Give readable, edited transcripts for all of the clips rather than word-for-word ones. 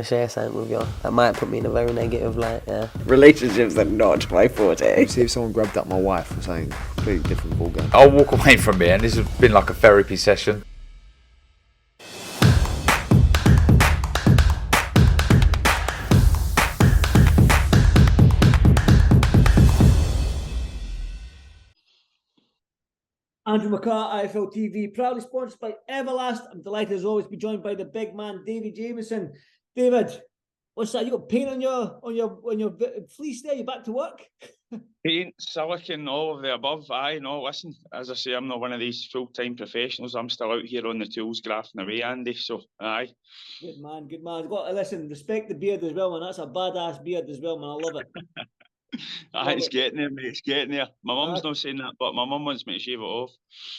to share something with you. That might put me in a very negative light, yeah. Relationships are not my forte. See if someone grabbed up my wife or something completely different ballgame. I'll walk away from here, and this has been like a therapy session. Andrew McCART, IFL TV, proudly sponsored by Everlast. I'm delighted as always to be joined by the big man, David Jamieson. David, what's that? You got paint on your fleece there? You back to work? Paint, silicon, all of the above. Aye, no, listen, as I say, I'm not one of these full-time professionals. I'm still out here on the tools grafting away, Andy, so aye. Good man, good man. Listen, respect the beard as well, man. That's a badass beard as well, man. I love it. Aye, it's getting there, mate. It's getting there. My mum's not saying that, but my mum wants me to shave it off.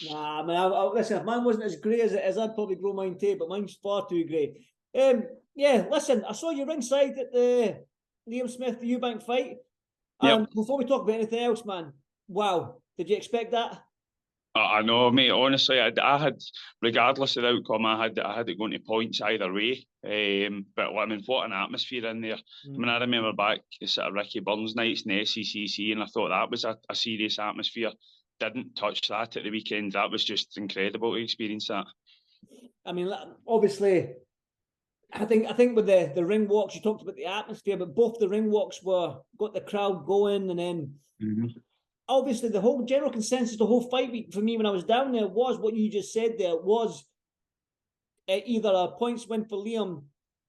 Nah, man. Listen, if mine wasn't as grey as it is, I'd probably grow mine too, but mine's far too grey. Yeah, listen, I saw you ringside at the Liam Smith Eubank fight. And before we talk about anything else, man, wow, did you expect that? I know, mate. Honestly, I had, regardless of the outcome, I had it going to points either way. But I mean, what an atmosphere in there. I mean, I remember back sort of Ricky Burns nights in the SECC, and I thought that was a serious atmosphere. Didn't touch that at the weekend. That was just incredible to experience that. I mean, obviously, I think with the ring walks, you talked about the atmosphere, but both the ring walks got the crowd going, and then. Obviously, the whole general consensus, the whole fight week for me when I was down there was what you just said there, was either a points win for Liam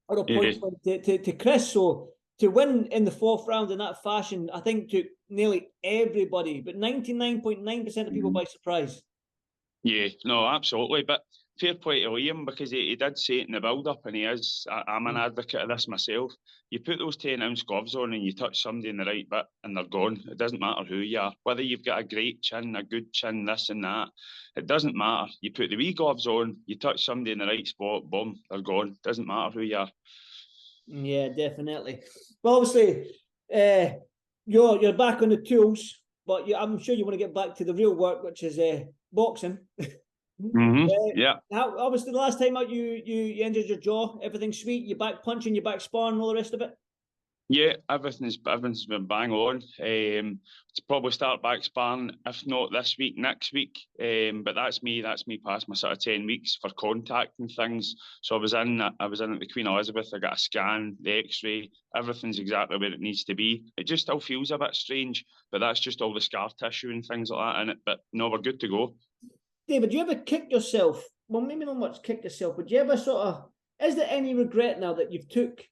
or a points win to Chris. So to win in the fourth round in that fashion, I think took nearly everybody, but 99.9% of people by surprise. Yeah, no, absolutely. But fair play to Liam, because he did say it in the build-up, and he is. I'm an advocate of this myself. You put those 10-ounce gloves on and you touch somebody in the right bit and they're gone. It doesn't matter who you are. Whether you've got a great chin, a good chin, this and that, it doesn't matter. You put the wee gloves on, you touch somebody in the right spot, boom, they're gone. It doesn't matter who you are. Yeah, definitely. Well, obviously, you're back on the tools, but I'm sure you want to get back to the real work, which is boxing. Yeah. Obviously, the last time out, you injured your jaw. Everything's sweet. You're back punching, you're back sparring, all the rest of it. Yeah, everything's been bang on. To probably start back sparring, if not this week, next week. But that's me past my sort of 10 weeks for contact and things. So I was in at the Queen Elizabeth. I got a scan, the X-ray. Everything's exactly where it needs to be. It just still feels a bit strange, but that's just all the scar tissue and things like that in it. But no, we're good to go. David, do you ever kick yourself? Well, maybe not much kick yourself, but do you ever is there any regret now that you've took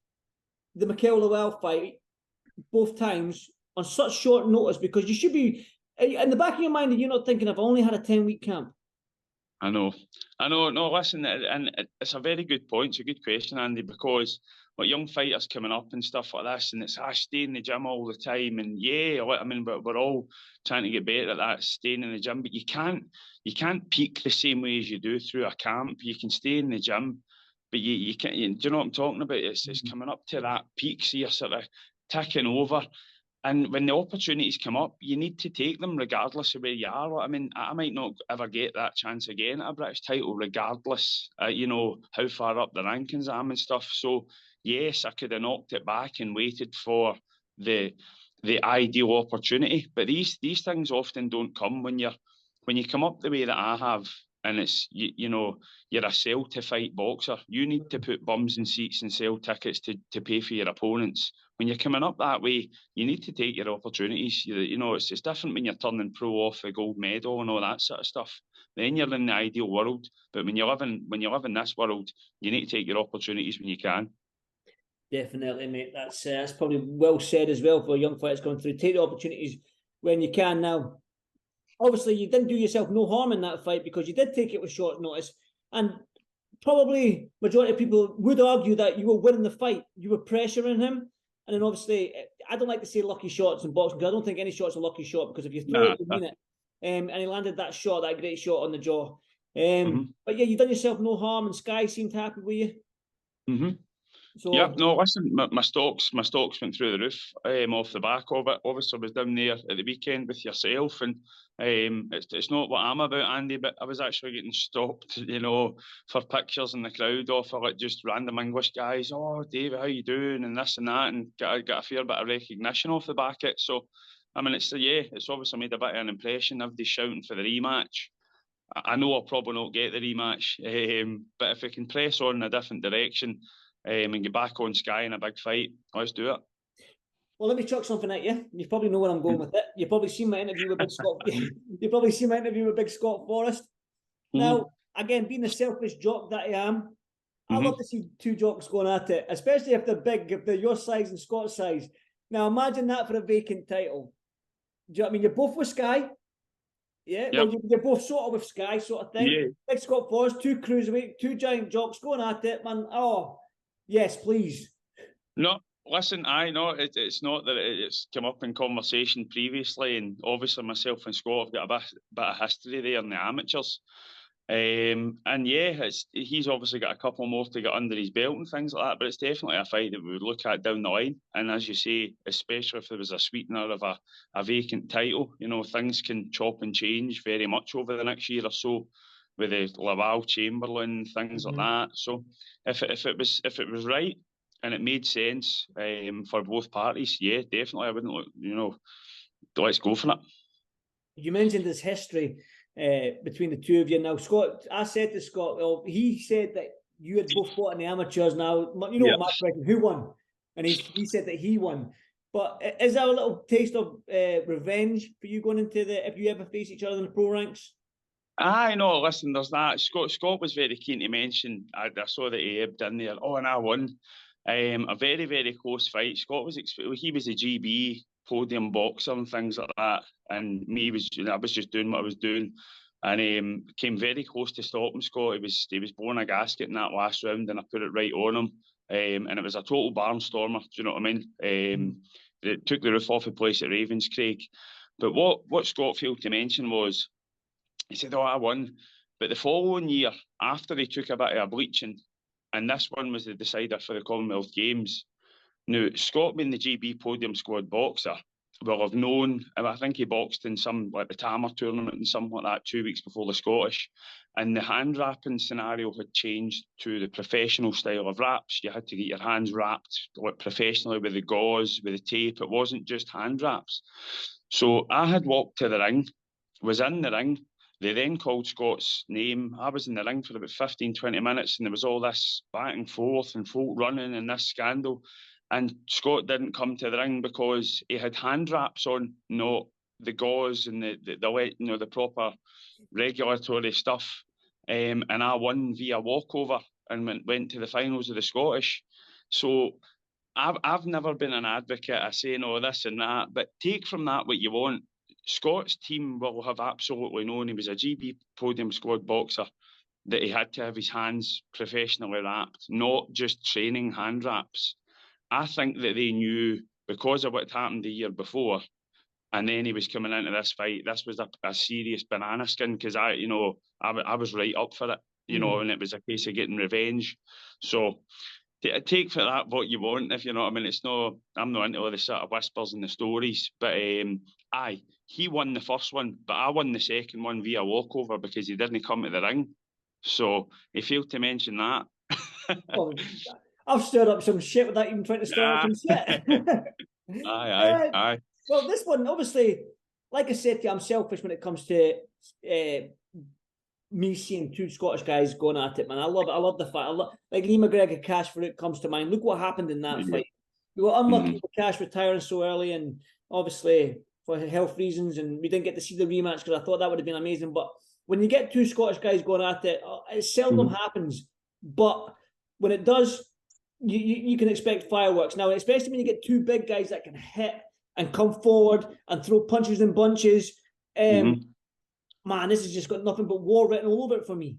the Mikel Lowell fight both times on such short notice? Because you should be, in the back of your mind, you're not thinking, I've only had a 10-week camp. I know. No, listen, and it's a very good point. It's a good question, Andy, because what young fighters coming up and stuff like this, and it's stay in the gym all the time, and I mean, but we're all trying to get better at that, staying in the gym. But you can't peak the same way as you do through a camp. You can stay in the gym, but you can't. Do you know what I'm talking about? It's coming up to that peak, so you're sort of ticking over. And when the opportunities come up, you need to take them regardless of where you are. I mean, I might not ever get that chance again at a British title, regardless, how far up the rankings I am and stuff. So, yes, I could have knocked it back and waited for the ideal opportunity. But these things often don't come when you come up the way that I have, and it's, you're a sell to fight boxer. You need to put bums in seats and sell tickets to pay for your opponents. When you're coming up that way, you need to take your opportunities. It's different when you're turning pro off the gold medal and all that sort of stuff. Then you're in the ideal world. But when you live in this world, you need to take your opportunities when you can. Definitely, mate. That's probably well said as well for young fighters going through. Take the opportunities when you can. Now, obviously, you didn't do yourself no harm in that fight because you did take it with short notice. And probably majority of people would argue that you were winning the fight. You were pressuring him. And then obviously, I don't like to say lucky shots in boxing because I don't think any shot's a lucky shot, because if you throw it, you mean it. And he landed that great shot on the jaw. But yeah, you've done yourself no harm, and Sky seemed happy with you. So Yep, no, listen, my stocks went through the roof off the back of it. Obviously, I was down there at the weekend with yourself, and it's not what I'm about, Andy, but I was actually getting stopped, for pictures in the crowd off of like just random English guys. Oh, David, how you doing? And this and that, and got a fair bit of recognition off the back of it. So, I mean, it's obviously made a bit of an impression. Everybody's shouting for the rematch. I know I'll probably not get the rematch, but if we can press on in a different direction and get back on Sky in a big fight, let's do it. well, let me chuck something at you. You probably know where I'm going with it. You've probably seen my interview with Big Scott. You've probably seen my interview with Big Scott Forrest. Now, again, being the selfish jock that I am, I love to see two jocks going at it, especially if they're big, if they're your size and Scott's size. Now, imagine that for a vacant title. Do you know what I mean? You're both with Sky. Yeah, Yep. well, you're both sort of with Sky, sort of thing. Yeah. Big Scott Forrest, two cruiserweight, two giant jocks going at it, man. Oh, yes, please. No, listen, I know it's not that it's come up in conversation previously, and obviously myself and Scott have got a bit of history there in the amateurs. And yeah, he's obviously got a couple more to get under his belt and things like that, but it's definitely a fight that we would look at down the line. And as you say, especially if there was a sweetener of a vacant title, things can chop and change very much over the next year or so with the Laval Chamberlain, things like that. So if it was right and it made sense for both parties, yeah, definitely I wouldn't look, let's go for it. You mentioned this history between the two of you. Now, Scott, I said to Scott, well, he said that you had both fought in the amateurs. Now, what my question, who won? And he said that he won. But is that a little taste of revenge for you going into if you ever face each other in the pro ranks? I know, listen, there's that. Scott was very keen to mention, I saw that he ebbed in there, and I won. A very, very close fight. Scott he was a GB podium boxer and things like that, and I was just doing what I was doing, and came very close to stopping Scott. He was blowing a gasket in that last round, and I put it right on him, and it was a total barnstormer. Do you know what I mean? It took the roof off the place at Ravenscraig. But what Scott failed to mention was, he said, I won. But the following year, after he took a bit of a bleaching, and this one was the decider for the Commonwealth Games. Now, Scott being the GB podium squad boxer will have known, I think he boxed in some, like the Tamer tournament and something like that 2 weeks before the Scottish, and the hand wrapping scenario had changed to the professional style of wraps. You had to get your hands wrapped like professionally with the gauze, with the tape. It wasn't just hand wraps. So I had walked to the ring, was in the ring. They then called Scott's name. I was in the ring for about 15, 20 minutes, and there was all this back and forth and folk running and this scandal. And Scott didn't come to the ring because he had hand wraps on, not the gauze and the proper regulatory stuff. And I won via walkover and went to the finals of the Scottish. So I've never been an advocate of saying all this and that, but take from that what you want. Scott's team will have absolutely known he was a GB podium squad boxer, that he had to have his hands professionally wrapped, not just training hand wraps. I think that they knew because of what happened the year before, and then he was coming into this fight. This was a serious banana skin because I was right up for it, and it was a case of getting revenge. So take for that what you want, if you know what I mean. I'm not into all the sort of whispers and the stories, but he won the first one, but I won the second one via walkover because he didn't come to the ring. So he failed to mention that. Oh, I've stirred up some shit without even trying to stir up some shit. Aye. Well, this one, obviously, like I said to you, I'm selfish when it comes to me seeing two Scottish guys going at it, man. I love it. I love the fight. Like Lee McGregor, Cash for it comes to mind. Look what happened in that fight. We were unlucky with Cash retiring so early, and obviously for health reasons, and we didn't get to see the rematch because I thought that would have been amazing. But when you get two Scottish guys going at it, it seldom happens. But when it does, you can expect fireworks. Now, especially when you get two big guys that can hit and come forward and throw punches in bunches. Man, this has just got nothing but war written all over it for me.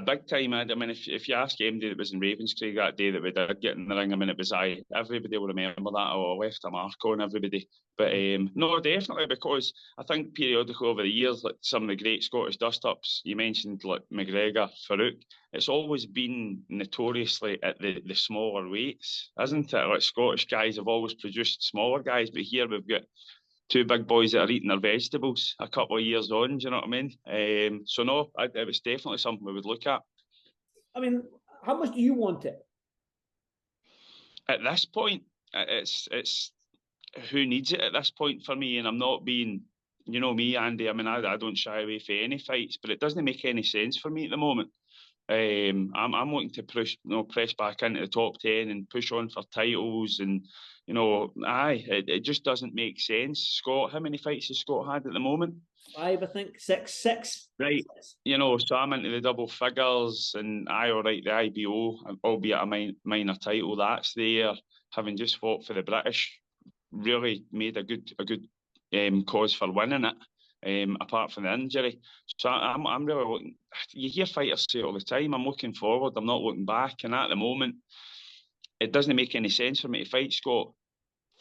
Big time. I mean, if you ask MD that was in Ravenscraig that day that we did get in the ring, I mean, it was everybody will remember that. I left a mark on everybody. But no, definitely, because I think periodically over the years, like some of the great Scottish dust-ups, you mentioned like McGregor, Farouk, it's always been notoriously at the smaller weights, isn't it? Like Scottish guys have always produced smaller guys, but here we've got two big boys that are eating their vegetables a couple of years on, do you know what I mean? So no, it was definitely something we would look at. I mean, how much do you want it? At this point, it's who needs it at this point for me, and I'm not being, you know me, Andy, I mean, I don't shy away from any fights, but it doesn't make any sense for me at the moment. I'm looking to press back into the top 10 and push on for titles, and it just doesn't make sense. Scott, how many fights has Scott had at the moment? 5, I think. Six. Right. So I'm into the double figures, and the IBO, albeit a minor title, that's there. Having just fought for the British, really made a good cause for winning it. Apart from the injury. So I'm really looking. You hear fighters say it all the time, I'm looking forward, I'm not looking back. And at the moment, it doesn't make any sense for me to fight Scott.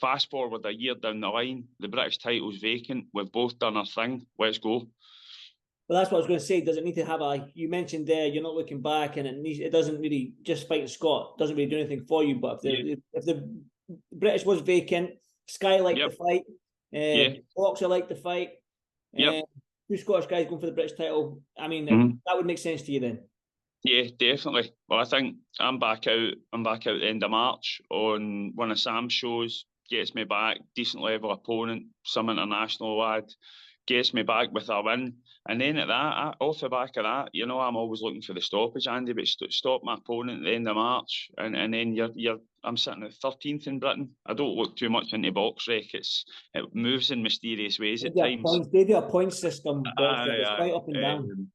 Fast forward a year down the line, the British title's vacant. We've both done our thing. Let's go. Well, that's what I was going to say. Does it need to have you mentioned there, you're not looking back, and it doesn't really, just fighting Scott doesn't really do anything for you. But if the British was vacant, Sky liked the fight, Boxer liked the fight, two Scottish guys going for the British title, I mean, that would make sense to you then? Yeah, definitely. Well, I think I'm back out at the end of March on one of Sam's shows. Gets me back, decent level opponent, some international lad, gets me back with a win. And then off the back of that, I'm always looking for the stoppage, Andy, but stop my opponent at the end of March, and then I'm sitting at 13th in Britain. I don't look too much into box rec. It moves in mysterious ways at times. They do a point system, it's quite up and down.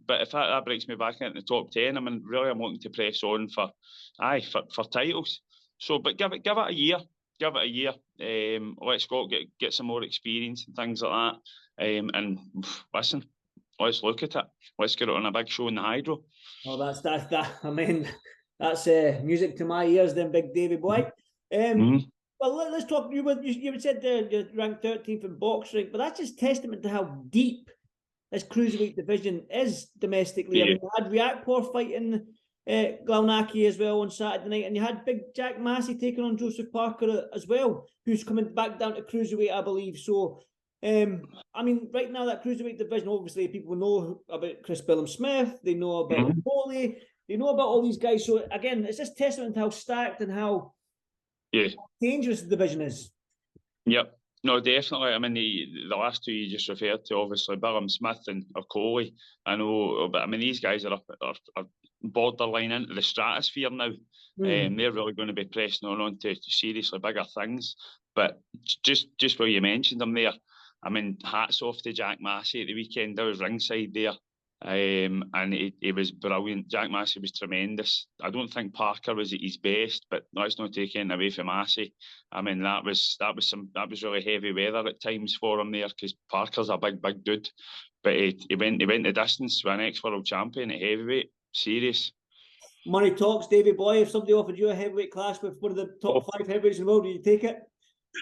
But if that breaks me back into the top 10, I'm looking to press on for titles. So, but give it a year. Let Scott get some more experience and things like that. And listen, let's look at it. Let's get it on a big show in the Hydro. Oh, that's I mean, that's music to my ears, then, Big Davy boy. Well, let's talk. You said there you're ranked 13th in box rank, but that's just testament to how deep this cruiserweight division is domestically. Yeah. I mean, you had Reactpor fighting Glalnacki as well on Saturday night, and you had big Jack Massey taking on Joseph Parker as well, who's coming back down to cruiserweight, I believe. So, I mean, right now that cruiserweight division, obviously people know about Chris Billum-Smith, they know about Foley, they know about all these guys. So again, it's just testament to how stacked and how dangerous the division is. Yep. No, definitely. I mean, the last two you just referred to, obviously, Billum-Smith and Coley. I know, but I mean, these guys are borderline into the stratosphere now. They're really going to be pressing on to seriously bigger things. But just where you mentioned them there, I mean, hats off to Jack Massey at the weekend. I was ringside there. And he was brilliant. Jack Massey was tremendous. I don't think Parker was at his best, but let's not take anything away from Massey. I mean, that was really heavy weather at times for him there, because Parker's a big dude. But he went the distance with an ex-world champion at heavyweight. Serious. Money talks, Davey boy. If somebody offered you a heavyweight clash with one of the top 5 heavyweights in the world, would you take it?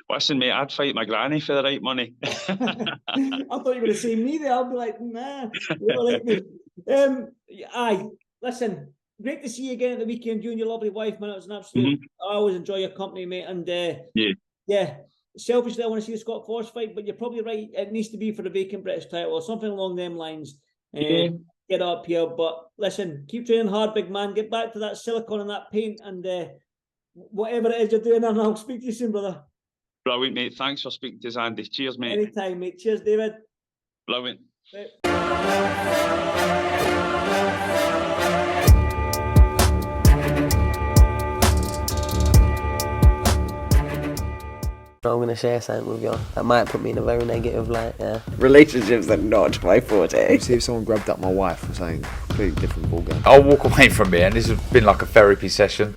Listen, mate, I'd fight my granny for the right money. I thought you were going to say me there. I'll be like, nah, you don't like me. Listen, great to see you again at the weekend, you and your lovely wife, man. It was an absolute, I always enjoy your company, mate. And selfishly, I want to see the Scott Forrest fight, but you're probably right. It needs to be for the vacant British title or something along them lines. Get up here. But listen, keep training hard, big man. Get back to that silicone and that paint, and whatever it is you're doing, and I'll speak to you soon, brother. Brilliant, mate. Thanks for speaking to us, Andy. Cheers, mate. Anytime, mate. Cheers, David. Brilliant. Right. I'm going to share something with you. That might put me in a very negative light, Relationships are not my forte. See if someone grabbed up my wife or something, completely different ballgame. I'll walk away from it, and this has been like a therapy session.